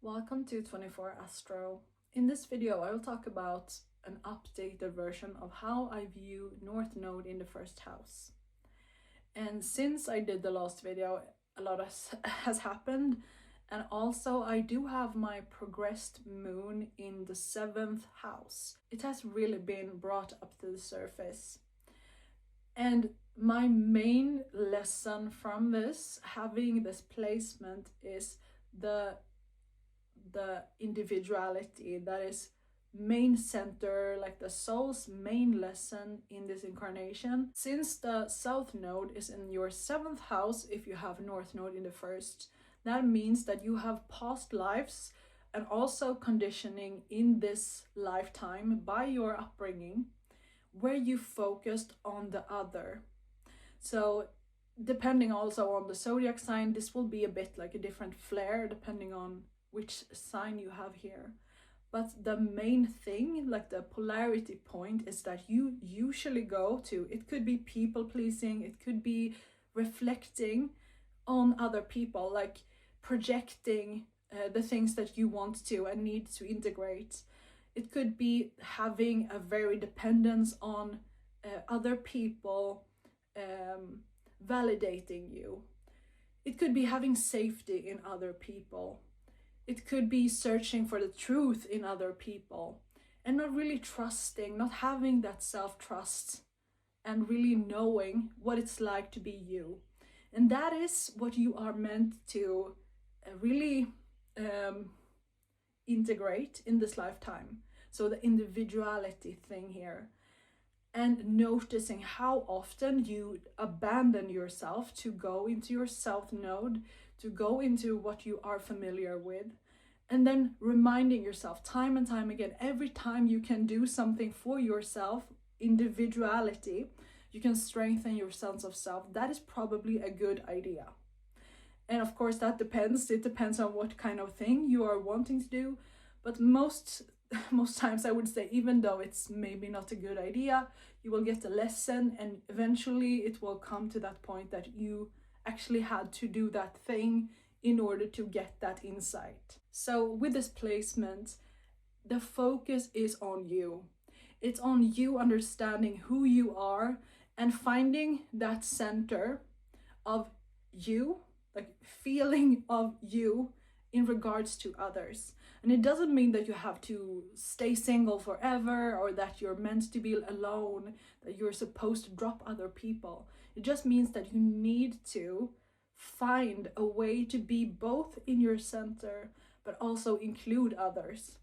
Welcome to 24 Astro. In this video, I will talk about an updated version of how I view North Node in the first house. And since I did the last video, a lot has happened. And also, I do have my progressed moon in the 7th house. It has really been brought up to the surface. And my main lesson from this, having this placement, is the individuality that is main center, like the soul's main lesson in this incarnation. Since the South Node is in your 7th house, if you have North Node in the first, that means that you have past lives and also conditioning in this lifetime by your upbringing where you focused on the other. So depending also on the zodiac sign, this will be a bit like a different flair depending on which sign you have here. But the main thing, like the polarity point, is that you usually go to, it could be people pleasing, it could be reflecting on other people, like projecting the things that you want to and need to integrate. It could be having a very dependence on other people validating you. It could be having safety in other people. It could be searching for the truth in other people and not really trusting, not having that self-trust and really knowing what it's like to be you. And that is what you are meant to really integrate in this lifetime. So the individuality thing here. And noticing how often you abandon yourself to go into your South Node, to go into what you are familiar with, and then reminding yourself time and time again, every time you can do something for yourself, individuality, you can strengthen your sense of self. That is probably a good idea. And of course that depends, it depends on what kind of thing you are wanting to do, but most times I would say, even though it's maybe not a good idea, you will get a lesson and eventually it will come to that point that you actually had to do that thing in order to get that insight. So with this placement, the focus is on you. It's on you understanding who you are and finding that center of you, like feeling of you in regards to others. And it doesn't mean that you have to stay single forever or that you're meant to be alone, that you're supposed to drop other people. It just means that you need to find a way to be both in your center but also include others.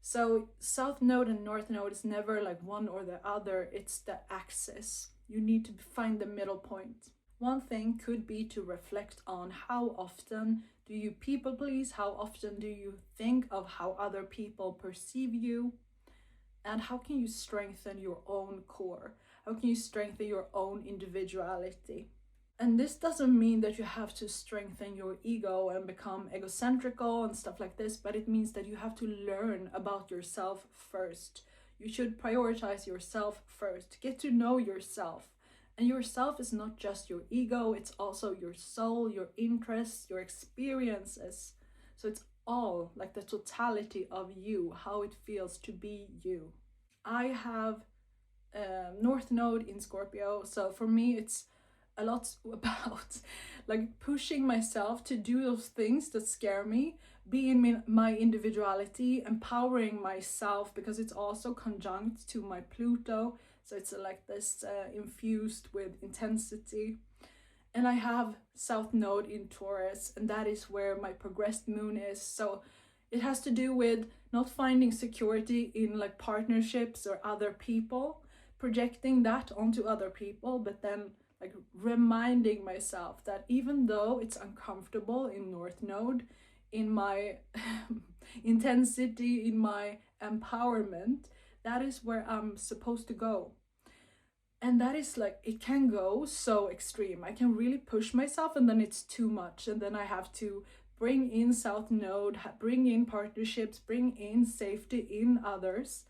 So South Node and North Node is never like one or the other, it's the axis. You need to find the middle point. One thing could be to reflect on how often do you people please, how often do you think of how other people perceive you, and how can you strengthen your own core? How can you strengthen your own individuality? And this doesn't mean that you have to strengthen your ego and become egocentrical and stuff like this, but it means that you have to learn about yourself first. You should prioritize yourself first, get to know yourself. And yourself is not just your ego, it's also your soul, your interests, your experiences. So it's all like the totality of you, how it feels to be you. I have North Node in Scorpio, so for me it's a lot about like pushing myself to do those things that scare me, be in my individuality, empowering myself, because it's also conjunct to my Pluto, so it's like this infused with intensity. And I have South Node in Taurus, and that is where my progressed moon is. So it has to do with not finding security in like partnerships or other people, projecting that onto other people, but then like reminding myself that even though it's uncomfortable in North Node, in my intensity, in my empowerment, that is where I'm supposed to go. And that is like, it can go so extreme. I can really push myself and then it's too much. And then I have to bring in South Node, bring in partnerships, bring in safety in others,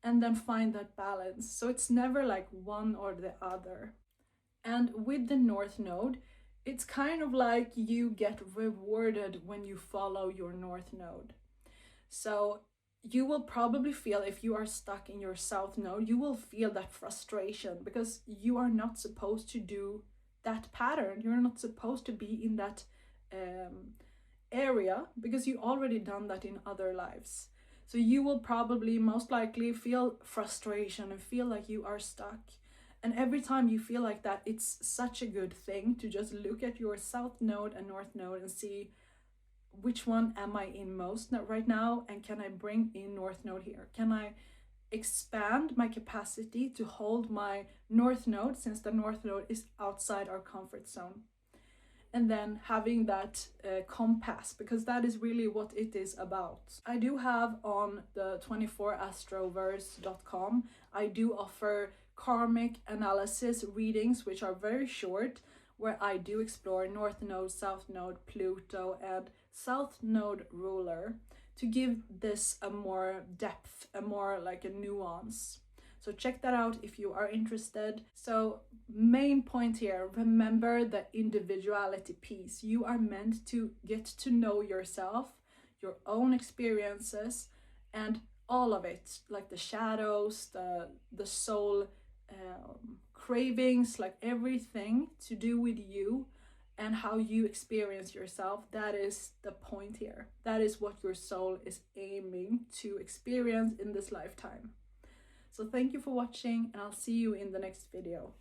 and then find that balance. So it's never like one or the other. And with the North Node, it's kind of like you get rewarded when you follow your North Node. So you will probably feel, if you are stuck in your South Node, you will feel that frustration because you are not supposed to do that pattern. You're not supposed to be in that area because you already done that in other lives. So you will probably most likely feel frustration and feel like you are stuck. And every time you feel like that, it's such a good thing to just look at your South Node and North Node and see which one am I in most right now, and can I bring in North Node here? Can I expand my capacity to hold my North Node, since the North Node is outside our comfort zone? And then having that compass, because that is really what it is about. I do have on the 24astroverse.com, I do offer karmic analysis readings, which are very short, where I do explore North Node, South Node, Pluto, and South Node ruler to give this a more depth, a more like a nuance. So check that out if you are interested. So main point here, remember the individuality piece. You are meant to get to know yourself, your own experiences, and all of it, like the shadows, the soul cravings, like everything to do with you and how you experience yourself. That is the point here. That is what your soul is aiming to experience in this lifetime. So thank you for watching, and I'll see you in the next video.